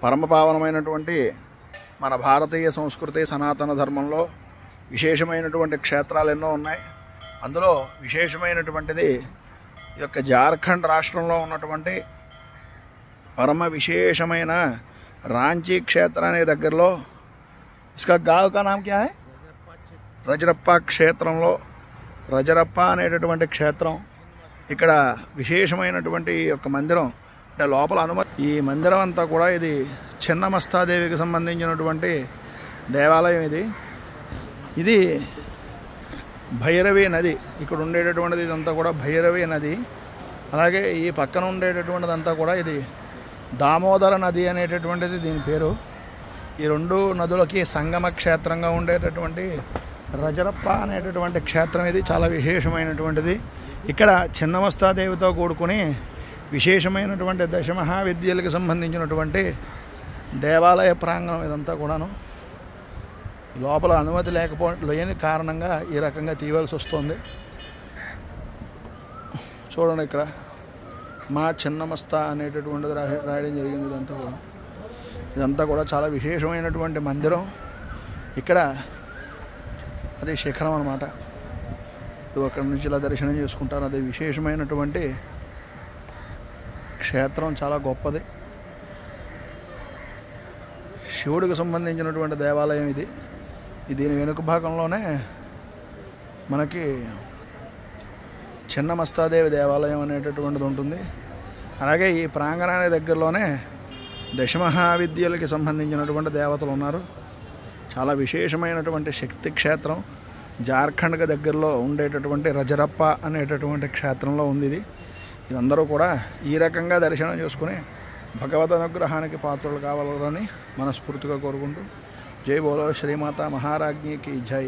పరమపావనమైనటువంటి మన భారతీయ సంస్కృతి సనాతన ధర్మంలో విశేషమైనటువంటి క్షేత్రాలు ఎన్నో ఉన్నాయి. అందులో విశేషమైనటువంటిది ఈ యొక్క జార్ఖండ్ రాష్ట్రంలో ఉన్నటువంటి పరమ విశేషమైన రాంచీ క్షేత్రానికి దగ్గరలో ఇస్కా గావ్ కా నామ్ క్యా హై? రజరప్ప క్షేత్రంలో రజరప్ప అనేటటువంటి క్షేత్రం. ఇక్కడ విశేషమైనటువంటి ఈ యొక్క మందిరం అంటే లోపల ఈ మందిరం అంతా కూడా ఇది చిన్నమస్తాదేవికి సంబంధించినటువంటి దేవాలయం. ఇది భైరవి నది ఇక్కడ ఉండేటటువంటిది. ఇదంతా కూడా భైరవి నది. అలాగే ఈ పక్కన ఉండేటటువంటిదంతా కూడా ఇది దామోదర నది అనేటటువంటిది దీని పేరు. ఈ రెండు నదులకి సంగమ క్షేత్రంగా ఉండేటటువంటి రజరప్ప అనేటటువంటి క్షేత్రం ఇది చాలా విశేషమైనటువంటిది. ఇక్కడ చిన్నమస్తాదేవితో కూడుకుని విశేషమైనటువంటి దశమహావిద్యలకు సంబంధించినటువంటి దేవాలయ ప్రాంగణం ఇదంతా కూడాను. లోపల అనుమతి లేని కారణంగా ఈ రకంగా తీయవలసి వస్తుంది. చూడండి, ఇక్కడ మా చిన్నమస్తా అనేటటువంటిది రాయడం జరిగింది. ఇదంతా కూడా చాలా విశేషమైనటువంటి మందిరం. ఇక్కడ అది శిఖరం అన్నమాట. అక్కడి నుంచి ఇలా దర్శనం చేసుకుంటారు. అది విశేషమైనటువంటి క్షేత్రం, చాలా గొప్పది. శివుడికి సంబంధించినటువంటి దేవాలయం ఇది. దీని వెనుక భాగంలోనే మనకి చిన్నమస్తాదేవి దేవాలయం అనేటటువంటిది ఉంటుంది. అలాగే ఈ ప్రాంగణానికి దగ్గరలోనే దశమహావిద్యలకి సంబంధించినటువంటి దేవతలు ఉన్నారు. చాలా విశేషమైనటువంటి శక్తి క్షేత్రం. జార్ఖండ్కి దగ్గరలో ఉండేటటువంటి రజరప్ప అనేటటువంటి క్షేత్రంలో ఉంది. ఇదందరూ కూడా ఈ రకంగా దర్శనం చేసుకుని భగవద్ అనుగ్రహానికి పాత్రలు కావాలని మనస్ఫూర్తిగా కోరుకుంటూ జై బోలో శ్రీమాతా మహారాజ్ఞికి జై.